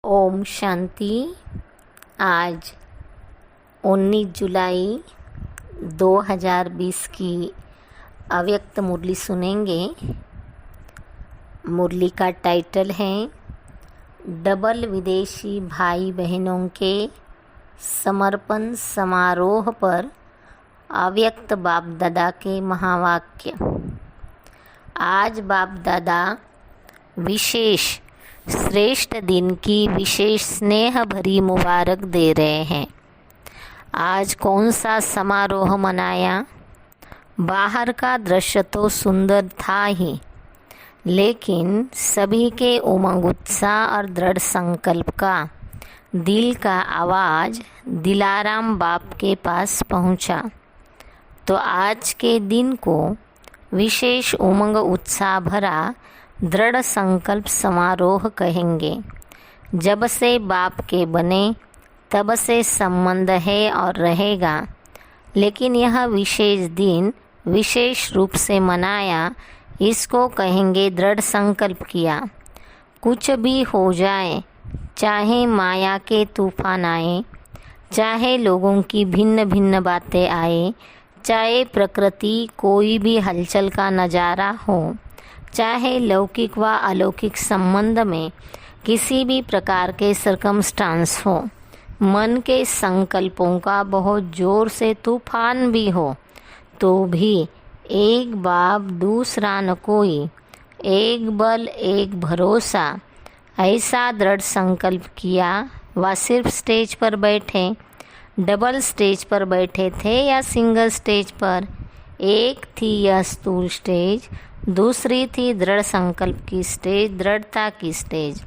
ओम शांति। आज 19 जुलाई 2020 की अव्यक्त मुरली सुनेंगे। मुरली का टाइटल है डबल विदेशी भाई बहनों के समर्पण समारोह पर अव्यक्त बाप दादा के महावाक्य। आज बाप दादा विशेष श्रेष्ठ दिन की विशेष स्नेह भरी मुबारक दे रहे हैं। आज कौन सा समारोह मनाया? बाहर का दृश्य तो सुंदर था ही, लेकिन सभी के उमंग उत्साह और दृढ़ संकल्प का दिल का आवाज़ दिलाराम बाप के पास पहुंचा। तो आज के दिन को विशेष उमंग उत्साह भरा दृढ़ संकल्प समारोह कहेंगे। जब से बाप के बने तब से संबंध है और रहेगा, लेकिन यह विशेष दिन विशेष रूप से मनाया, इसको कहेंगे दृढ़ संकल्प किया। कुछ भी हो जाए, चाहे माया के तूफान आए, चाहे लोगों की भिन्न भिन्न बातें आए, चाहे प्रकृति कोई भी हलचल का नज़ारा हो, चाहे लौकिक व अलौकिक संबंध में किसी भी प्रकार के सर्कमस्टांस हो, मन के संकल्पों का बहुत जोर से तूफान भी हो, तो भी एक बाप दूसरा न कोई, एक बल एक भरोसा, ऐसा दृढ़ संकल्प किया। वह सिर्फ स्टेज पर बैठे, डबल स्टेज पर बैठे थे या सिंगल स्टेज पर? एक थी यह स्थूल स्टेज, दूसरी थी दृढ़ संकल्प की स्टेज, दृढ़ता की स्टेज।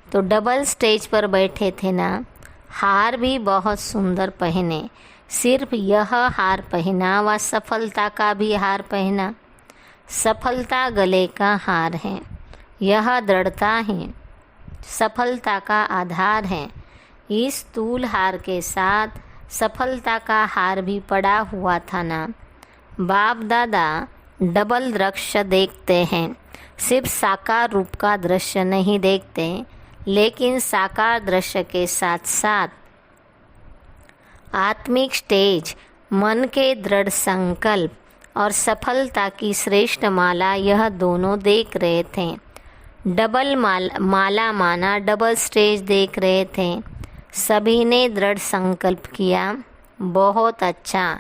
तो डबल स्टेज पर बैठे थे ना। हार भी बहुत सुंदर पहने, सिर्फ यह हार पहना व सफलता का भी हार पहना। सफलता गले का हार है, यह दृढ़ता है, सफलता का आधार है। इस स्थूल हार के साथ सफलता का हार भी पड़ा हुआ था ना। बाप दादा डबल दृश्य देखते हैं, सिर्फ साकार रूप का दृश्य नहीं देखते, लेकिन साकार दृश्य के साथ साथ आत्मिक स्टेज, मन के दृढ़ संकल्प और सफलता की श्रेष्ठ माला, यह दोनों देख रहे थे। डबल माला माना डबल स्टेज देख रहे थे। सभी ने दृढ़ संकल्प किया, बहुत अच्छा,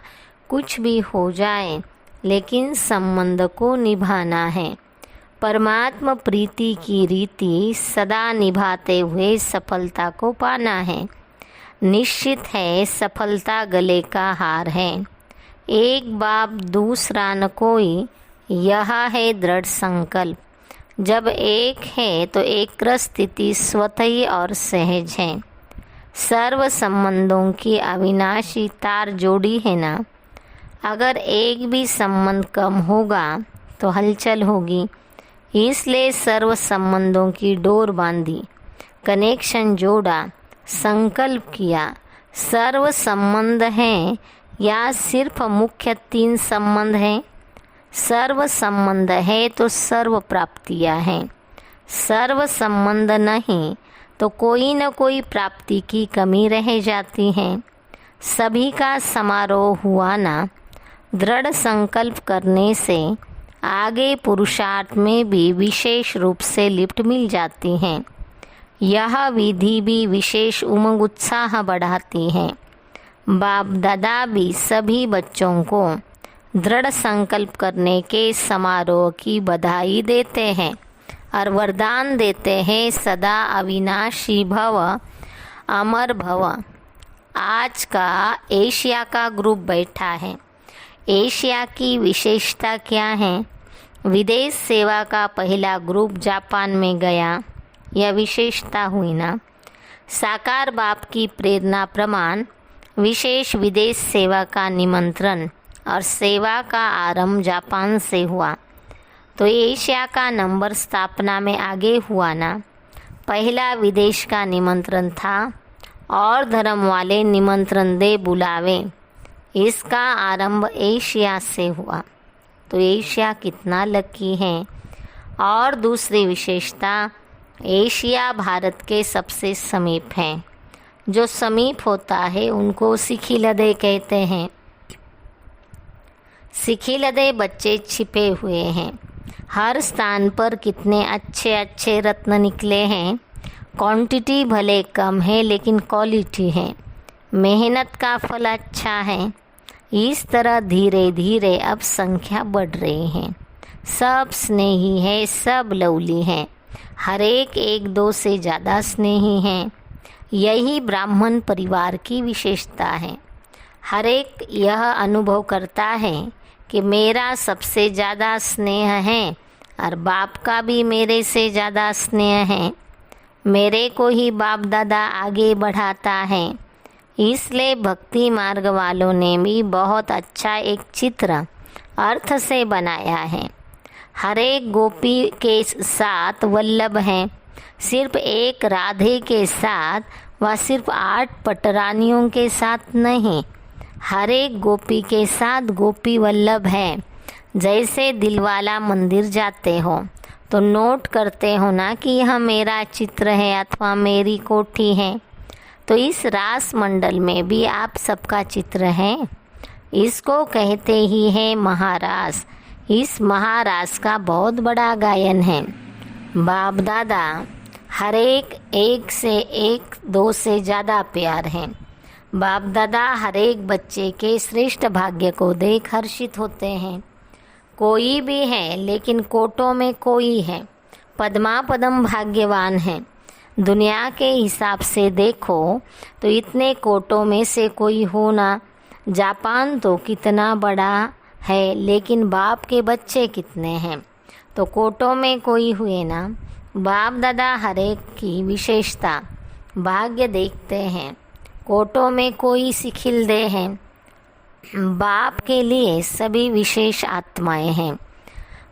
कुछ भी हो जाए लेकिन संबंध को निभाना है। परमात्मा प्रीति की रीति सदा निभाते हुए सफलता को पाना है। निश्चित है सफलता गले का हार है। एक बाप दूसरा न कोई, यह है दृढ़ संकल्प। जब एक है तो एक स्थिति स्वतः ही और सहज है। सर्व संबंधों की अविनाशी तार जोड़ी है ना। अगर एक भी संबंध कम होगा तो हलचल होगी, इसलिए सर्व संबंधों की डोर बांधी, कनेक्शन जोड़ा, संकल्प किया। सर्व संबंध हैं या सिर्फ मुख्य 3 संबंध हैं? सर्व संबंध है तो सर्व प्राप्तियां हैं। सर्व संबंध नहीं तो कोई न कोई प्राप्ति की कमी रह जाती है। सभी का समारोह हुआ ना। दृढ़ संकल्प करने से आगे पुरुषार्थ में भी विशेष रूप से लिफ्ट मिल जाती है। यह विधि भी विशेष उमंग उत्साह बढ़ाती है। बाप दादा भी सभी बच्चों को दृढ़ संकल्प करने के समारोह की बधाई देते हैं और वरदान देते हैं, सदा अविनाशी भव, अमर भव। आज का एशिया का ग्रुप बैठा है। एशिया की विशेषता क्या है? विदेश सेवा का पहला ग्रुप जापान में गया, यह विशेषता हुई ना। साकार बाप की प्रेरणा प्रमाण विशेष विदेश सेवा का निमंत्रण और सेवा का आरंभ जापान से हुआ। तो एशिया का नंबर स्थापना में आगे हुआ ना। पहला विदेश का निमंत्रण था और धर्म वाले निमंत्रण दे बुलावे, इसका आरंभ एशिया से हुआ। तो एशिया कितना लकी है। और दूसरी विशेषता, एशिया भारत के सबसे समीप है। जो समीप होता है उनको सिखिलदे कहते हैं। सिखिलदे बच्चे छिपे हुए हैं। हर स्थान पर कितने अच्छे अच्छे रत्न निकले हैं। क्वांटिटी भले कम है लेकिन क्वालिटी है। मेहनत का फल अच्छा है। इस तरह धीरे धीरे अब संख्या बढ़ रही है। सब स्नेही है, सब लवली हैं। हर एक दो से ज़्यादा स्नेही हैं। यही ब्राह्मण परिवार की विशेषता है। हर एक यह अनुभव करता है कि मेरा सबसे ज़्यादा स्नेह है और बाप का भी मेरे से ज़्यादा स्नेह है। मेरे को ही बाप दादा आगे बढ़ाता है। इसलिए भक्ति मार्ग वालों ने भी बहुत अच्छा एक चित्र अर्थ से बनाया है। हर एक गोपी के साथ वल्लभ है। सिर्फ एक राधे के साथ व सिर्फ 8 पटरानियों के साथ नहीं, हर एक गोपी के साथ गोपी वल्लभ है। जैसे दिलवाला मंदिर जाते हो तो नोट करते हो ना कि यह मेरा चित्र है अथवा मेरी कोठी है, तो इस रास मंडल में भी आप सबका चित्र है। इसको कहते ही है महारास। इस महारास का बहुत बड़ा गायन है। बाप दादा हर एक से एक दो से ज़्यादा प्यार हैं। बाप दादा हर एक बच्चे के श्रेष्ठ भाग्य को देख हर्षित होते हैं। कोई भी है लेकिन कोटों में कोई है। पद्मा पदम भाग्यवान है। दुनिया के हिसाब से देखो तो इतने कोटों में से कोई हो ना। जापान तो कितना बड़ा है लेकिन बाप के बच्चे कितने हैं, तो कोटों में कोई हुए ना। बाप दादा हर एक की विशेषता भाग्य देखते हैं। कोटों में कोई सिखिलदे हैं। बाप के लिए सभी विशेष आत्माएं हैं।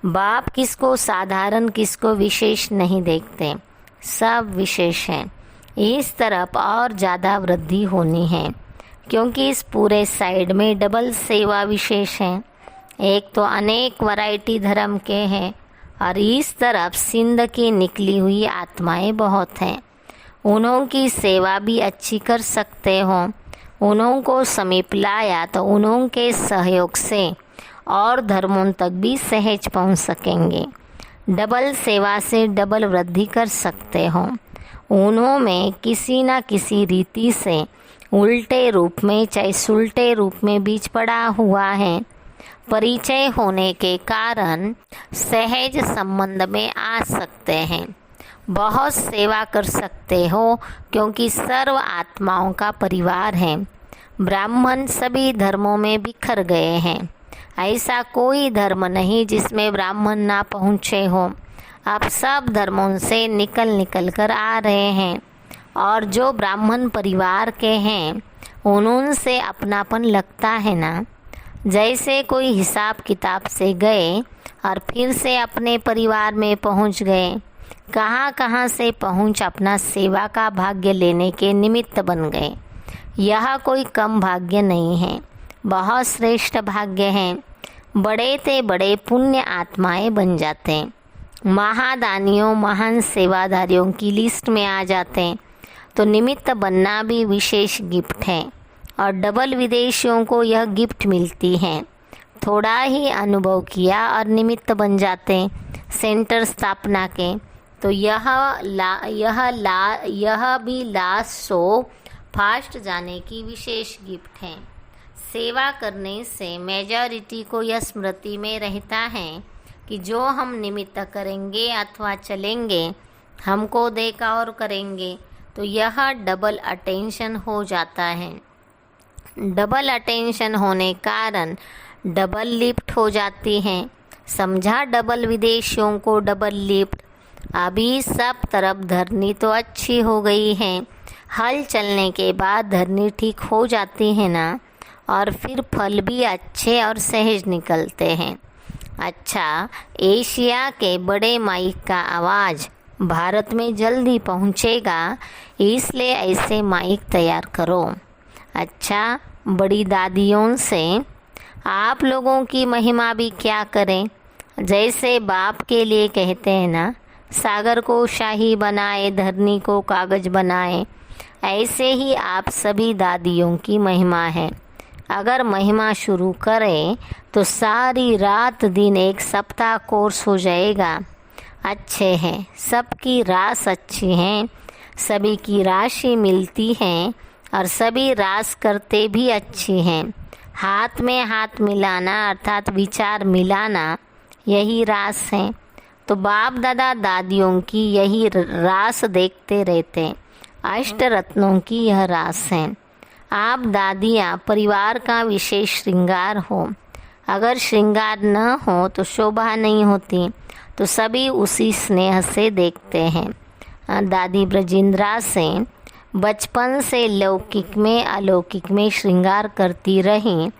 बाप किसको साधारण किसको विशेष नहीं देखते, सब विशेष हैं। इस तरफ और ज़्यादा वृद्धि होनी है क्योंकि इस पूरे साइड में डबल सेवा विशेष है। एक तो अनेक वैरायटी धर्म के हैं और इस तरफ सिंध की निकली हुई आत्माएं बहुत हैं। उन्हों की सेवा भी अच्छी कर सकते हो। उन्हों को समीप लाया तो उन्हों के सहयोग से और धर्मों तक भी सहज पहुंच सकेंगे। डबल सेवा से डबल वृद्धि कर सकते हो। उन्हों में किसी न किसी रीति से उल्टे रूप में चाहे सुलटे रूप में बीज पड़ा हुआ है। परिचय होने के कारण सहज संबंध में आ सकते हैं। बहुत सेवा कर सकते हो क्योंकि सर्व आत्माओं का परिवार है। ब्राह्मण सभी धर्मों में बिखर गए हैं। ऐसा कोई धर्म नहीं जिसमें ब्राह्मण ना पहुँचे हो। आप सब धर्मों से निकल कर आ रहे हैं और जो ब्राह्मण परिवार के हैं उनसे अपनापन लगता है ना। जैसे कोई हिसाब किताब से गए और फिर से अपने परिवार में पहुंच गए। कहाँ से पहुंच अपना सेवा का भाग्य लेने के निमित्त बन गए। यह कोई कम भाग्य नहीं है, बहुत श्रेष्ठ भाग्य हैं। बड़े ते बड़े पुण्य आत्माएं बन जाते हैं। महादानियों महान सेवादारियों की लिस्ट में आ जाते हैं। तो निमित्त बनना भी विशेष गिफ्ट है और डबल विदेशियों को यह गिफ्ट मिलती है। थोड़ा ही अनुभव किया और निमित्त बन जाते हैं सेंटर स्थापना के। तो यह भी लास्ट सो फास्ट जाने की विशेष गिफ्ट है। सेवा करने से मेजॉरिटी को यह स्मृति में रहता है कि जो हम निमित्त करेंगे अथवा चलेंगे हमको देखा और करेंगे, तो यह डबल अटेंशन हो जाता है। डबल अटेंशन होने कारण डबल लिफ्ट हो जाती हैं। समझा डबल विदेशियों को डबल लिफ्ट। अभी सब तरफ धरनी तो अच्छी हो गई है। हल चलने के बाद धरनी ठीक हो जाती है ना, और फिर फल भी अच्छे और सहज निकलते हैं। अच्छा, एशिया के बड़े माइक का आवाज़ भारत में जल्दी पहुंचेगा, इसलिए ऐसे माइक तैयार करो। अच्छा, बड़ी दादियों से आप लोगों की महिमा भी क्या करें। जैसे बाप के लिए कहते हैं ना, सागर को शाही बनाए, धरनी को कागज बनाए, ऐसे ही आप सभी दादियों की महिमा है। अगर महिमा शुरू करें तो सारी रात दिन एक सप्ताह कोर्स हो जाएगा। अच्छे हैं, सबकी रास अच्छी हैं, सभी की राशि मिलती है और सभी रास करते भी अच्छी हैं। हाथ में हाथ मिलाना अर्थात विचार मिलाना, यही रास है। तो बाप दादा दादियों की यही रास देखते रहते। अष्ट रत्नों की यह रास है। आप दादियाँ परिवार का विशेष श्रृंगार हो। अगर श्रृंगार न हो तो शोभा नहीं होती, तो सभी उसी स्नेह से देखते हैं। दादी ब्रजेंद्रा से बचपन से लौकिक में अलौकिक में श्रृंगार करती रही,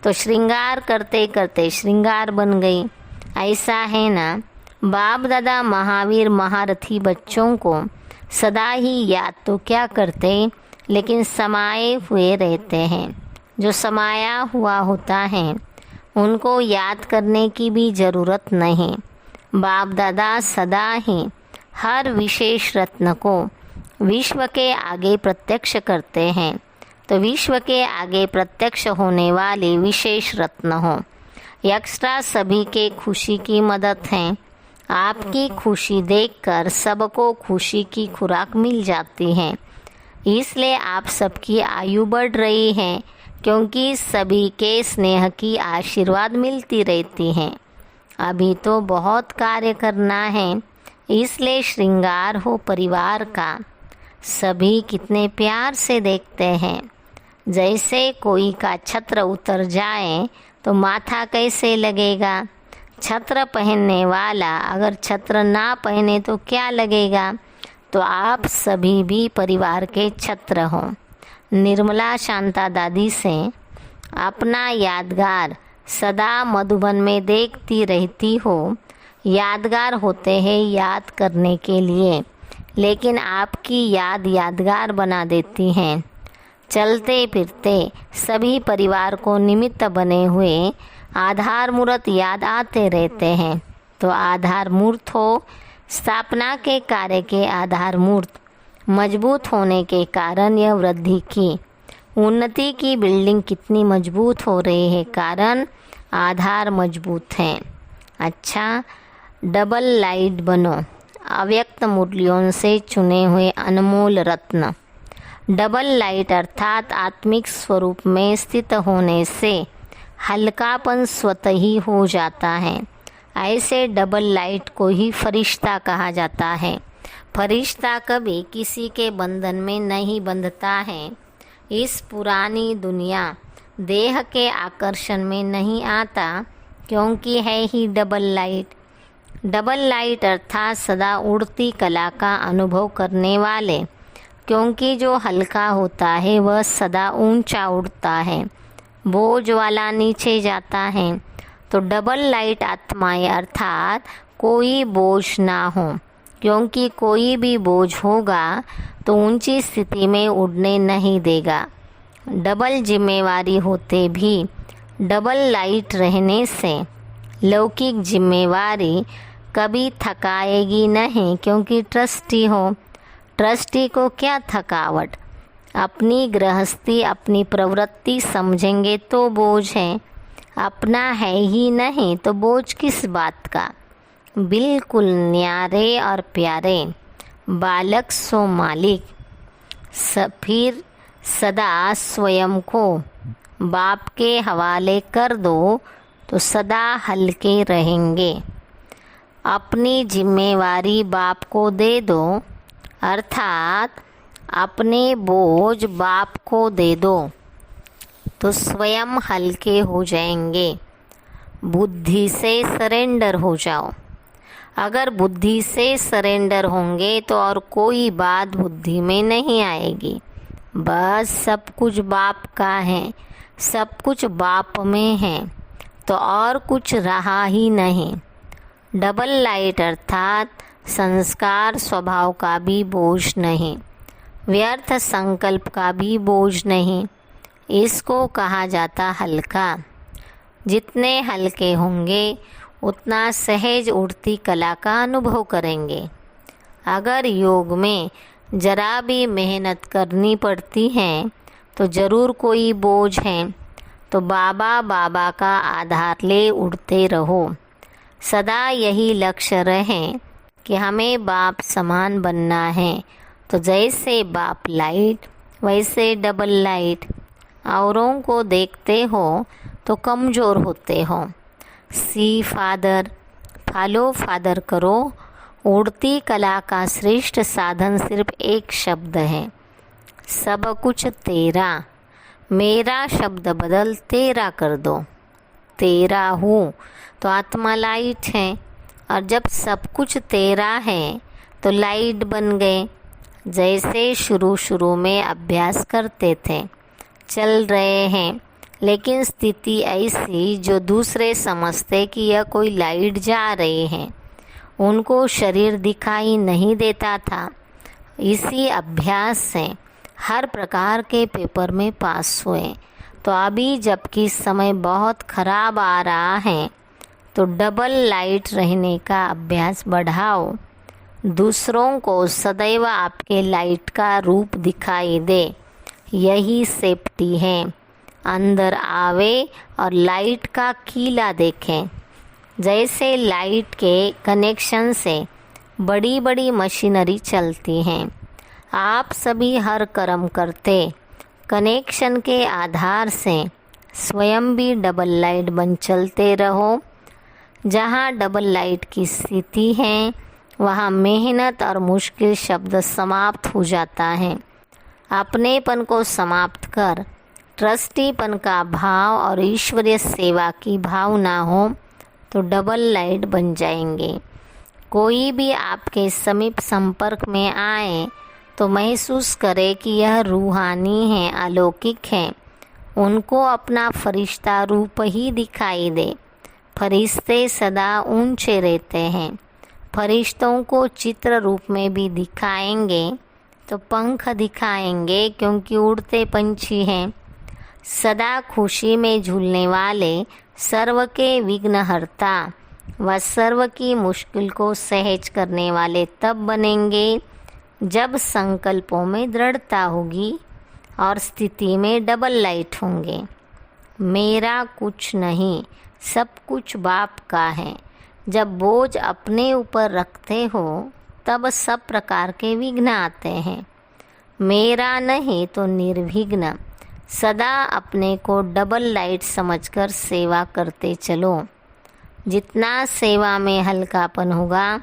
तो श्रृंगार करते करते श्रृंगार बन गई। ऐसा है ना, बाप दादा महावीर महारथी बच्चों को सदा ही याद तो क्या करते, लेकिन समाये हुए रहते हैं। जो समाया हुआ होता है उनको याद करने की भी ज़रूरत नहीं। बाप दादा सदा ही हर विशेष रत्न को विश्व के आगे प्रत्यक्ष करते हैं। तो विश्व के आगे प्रत्यक्ष होने वाले विशेष रत्न हो। एक्स्ट्रा सभी के खुशी की मदद है। आपकी खुशी देखकर सबको खुशी की खुराक मिल जाती है। इसलिए आप सबकी आयु बढ़ रही है, क्योंकि सभी के स्नेह की आशीर्वाद मिलती रहती है। अभी तो बहुत कार्य करना है, इसलिए श्रृंगार हो परिवार का। सभी कितने प्यार से देखते हैं। जैसे कोई का छत्र उतर जाए तो माथा कैसे लगेगा। छत्र पहनने वाला अगर छत्र ना पहने तो क्या लगेगा। तो आप सभी भी परिवार के छत्र हो। निर्मला शांता दादी से अपना यादगार सदा मधुबन में देखती रहती हो। यादगार होते हैं याद करने के लिए, लेकिन आपकी याद यादगार बना देती हैं। चलते फिरते सभी परिवार को निमित्त बने हुए आधार मूर्त याद आते रहते हैं। तो आधार मूर्त हो, स्थापना के कार्य के आधार मूर्त मजबूत होने के कारण यह वृद्धि की उन्नति की बिल्डिंग कितनी मजबूत हो रही है, कारण आधार मजबूत है। अच्छा, डबल लाइट बनो, अव्यक्त मूल्यों से चुने हुए अनमोल रत्न। डबल लाइट अर्थात आत्मिक स्वरूप में स्थित होने से हल्कापन स्वतः ही हो जाता है। ऐसे डबल लाइट को ही फरिश्ता कहा जाता है। फरिश्ता कभी किसी के बंधन में नहीं बंधता है। इस पुरानी दुनिया देह के आकर्षण में नहीं आता, क्योंकि है ही डबल लाइट। डबल लाइट अर्थात सदा उड़ती कला का अनुभव करने वाले, क्योंकि जो हल्का होता है वह सदा ऊंचा उड़ता है, बोझ वाला नीचे जाता है। तो डबल लाइट आत्माएं अर्थात कोई बोझ ना हो, क्योंकि कोई भी बोझ होगा तो ऊंची स्थिति में उड़ने नहीं देगा। डबल जिम्मेवारी होते भी डबल लाइट रहने से लौकिक जिम्मेवारी कभी थकाएगी नहीं, क्योंकि ट्रस्टी हो। ट्रस्टी को क्या थकावट। अपनी गृहस्थी अपनी प्रवृत्ति समझेंगे तो बोझ है, अपना है ही नहीं तो बोझ किस बात का। बिल्कुल न्यारे और प्यारे बालक सो मालिक। फिर सदा स्वयं को बाप के हवाले कर दो तो सदा हल्के रहेंगे। अपनी जिम्मेवारी बाप को दे दो, अर्थात अपने बोझ बाप को दे दो तो स्वयं हल्के हो जाएंगे। बुद्धि से सरेंडर हो जाओ। अगर बुद्धि से सरेंडर होंगे तो और कोई बात बुद्धि में नहीं आएगी। बस सब कुछ बाप का है, सब कुछ बाप में है, तो और कुछ रहा ही नहीं। डबल लाइट अर्थात संस्कार स्वभाव का भी बोझ नहीं, व्यर्थ संकल्प का भी बोझ नहीं। इसको कहा जाता हल्का। जितने हल्के होंगे उतना सहज उड़ती कला का अनुभव करेंगे। अगर योग में जरा भी मेहनत करनी पड़ती है तो ज़रूर कोई बोझ है, तो बाबा बाबा का आधार ले उड़ते रहो। सदा यही लक्ष्य रहे कि हमें बाप समान बनना है। तो जैसे बाप लाइट वैसे डबल लाइट। औरों को देखते हो तो कमज़ोर होते हो। सी फादर, फॉलो फादर करो। उड़ती कला का श्रेष्ठ साधन सिर्फ एक शब्द है, सब कुछ तेरा। मेरा शब्द बदल तेरा कर दो। तेरा हूँ तो आत्मा लाइट है, और जब सब कुछ तेरा है तो लाइट बन गए। जैसे शुरू में अभ्यास करते थे, चल रहे हैं, लेकिन स्थिति ऐसी जो दूसरे समझते कि यह कोई लाइट जा रही है, उनको शरीर दिखाई नहीं देता था। इसी अभ्यास से हर प्रकार के पेपर में पास हुए। तो अभी जबकि समय बहुत खराब आ रहा है तो डबल लाइट रहने का अभ्यास बढ़ाओ। दूसरों को सदैव आपके लाइट का रूप दिखाई दे, यही सेफ्टी है। अंदर आवे और लाइट का कीला देखें। जैसे लाइट के कनेक्शन से बड़ी बड़ी मशीनरी चलती हैं, आप सभी हर कर्म करते कनेक्शन के आधार से स्वयं भी डबल लाइट बन चलते रहो। जहाँ डबल लाइट की स्थिति है वहाँ मेहनत और मुश्किल शब्द समाप्त हो जाता है। अपनेपन को समाप्त कर ट्रस्टीपन का भाव और ईश्वरीय सेवा की भावना हो तो डबल लाइट बन जाएंगे। कोई भी आपके समीप संपर्क में आए तो महसूस करे कि यह रूहानी है, अलौकिक है। उनको अपना फरिश्ता रूप ही दिखाई दे। फरिश्ते सदा ऊंचे रहते हैं। फरिश्तों को चित्र रूप में भी दिखाएंगे तो पंख दिखाएंगे, क्योंकि उड़ते पंछी हैं। सदा खुशी में झूलने वाले सर्व के विघ्नहर्ता व सर्व की मुश्किल को सहज करने वाले तब बनेंगे जब संकल्पों में दृढ़ता होगी और स्थिति में डबल लाइट होंगे। मेरा कुछ नहीं, सब कुछ बाप का है। जब बोझ अपने ऊपर रखते हो तब सब प्रकार के विघ्न आते हैं। मेरा नहीं तो निर्विघ्न। सदा अपने को डबल लाइट समझकर सेवा करते चलो। जितना सेवा में हल्कापन होगा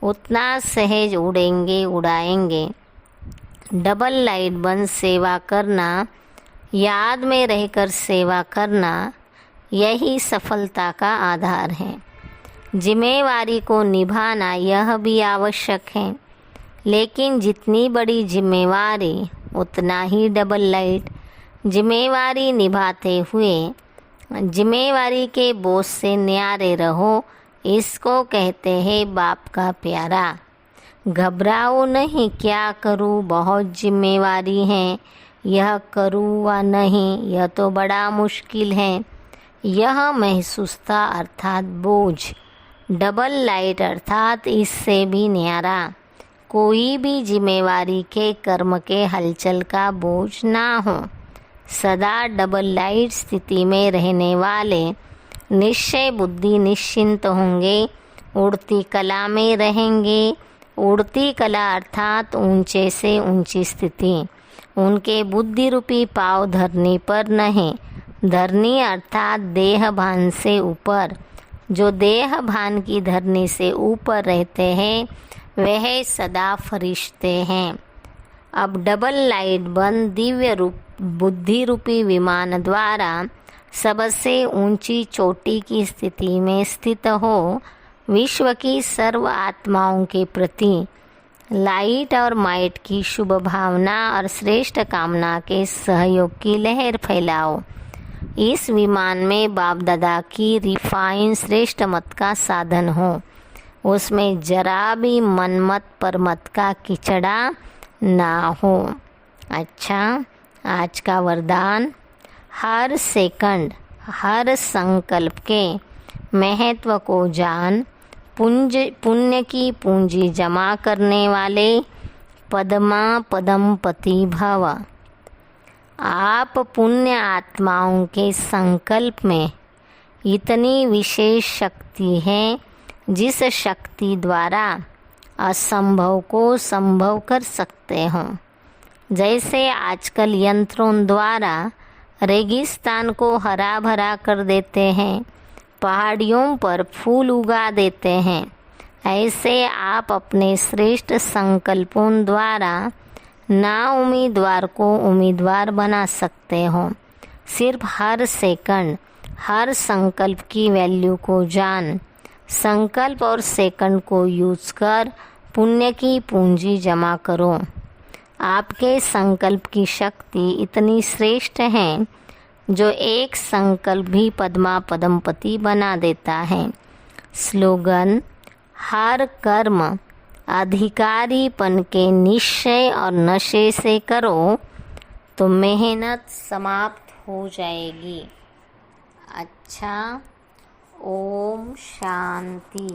उतना सहज उड़ेंगे, उड़ाएंगे। डबल लाइट बन सेवा करना, याद में रहकर सेवा करना, यही सफलता का आधार है। जिम्मेवारी को निभाना यह भी आवश्यक है, लेकिन जितनी बड़ी जिम्मेवारी उतना ही डबल लाइट। जिम्मेवारी निभाते हुए जिम्मेवारी के बोझ से न्यारे रहो, इसको कहते हैं बाप का प्यारा। घबराओ नहीं, क्या करूँ, बहुत जिम्मेवारी है, यह करूँ व नहीं, यह तो बड़ा मुश्किल है। यह महसूसता अर्थात बोझ। डबल लाइट अर्थात इससे भी न्यारा। कोई भी जिम्मेवारी के कर्म के हलचल का बोझ ना हो। सदा डबल लाइट स्थिति में रहने वाले निश्चय बुद्धि निश्चिंत होंगे, उड़ती कला में रहेंगे। उड़ती कला अर्थात ऊंचे से ऊंची स्थिति। उनके बुद्धि रूपी पाँव धरनी पर नहीं, धरनी अर्थात देह भान से ऊपर। जो देह भान की धरनी से ऊपर रहते हैं वह सदा फरिश्ते हैं। अब डबल लाइट बन दिव्य रूप बुद्धि रूपी विमान द्वारा सबसे ऊंची चोटी की स्थिति में स्थित हो विश्व की सर्व आत्माओं के प्रति लाइट और माइट की शुभ भावना और श्रेष्ठ कामना के सहयोग की लहर फैलाओ। इस विमान में बाप दादा की रिफाइन श्रेष्ठ मत का साधन हो। उसमें जरा भी मनमत परमत का किचड़ा ना हो। अच्छा, आज का वरदान, हर सेकंड हर संकल्प के महत्व को जान, पुण्य की पूंजी जमा करने वाले पद्मा पदमपति भव। आप पुण्य आत्माओं के संकल्प में इतनी विशेष शक्ति है जिस शक्ति द्वारा असंभव को संभव कर सकते हो। जैसे आजकल यंत्रों द्वारा रेगिस्तान को हरा भरा कर देते हैं, पहाड़ियों पर फूल उगा देते हैं, ऐसे आप अपने श्रेष्ठ संकल्पों द्वारा ना उम्मीदवार को उम्मीदवार बना सकते हो। सिर्फ हर सेकंड हर संकल्प की वैल्यू को जान, संकल्प और सेकंड को यूज कर पुण्य की पूंजी जमा करो। आपके संकल्प की शक्ति इतनी श्रेष्ठ है जो एक संकल्प भी पद्मा पदमपति बना देता है। स्लोगन: हर कर्म अधिकारीपन के निश्चय और नशे से करो तो मेहनत समाप्त हो जाएगी। अच्छा, ओम शांति।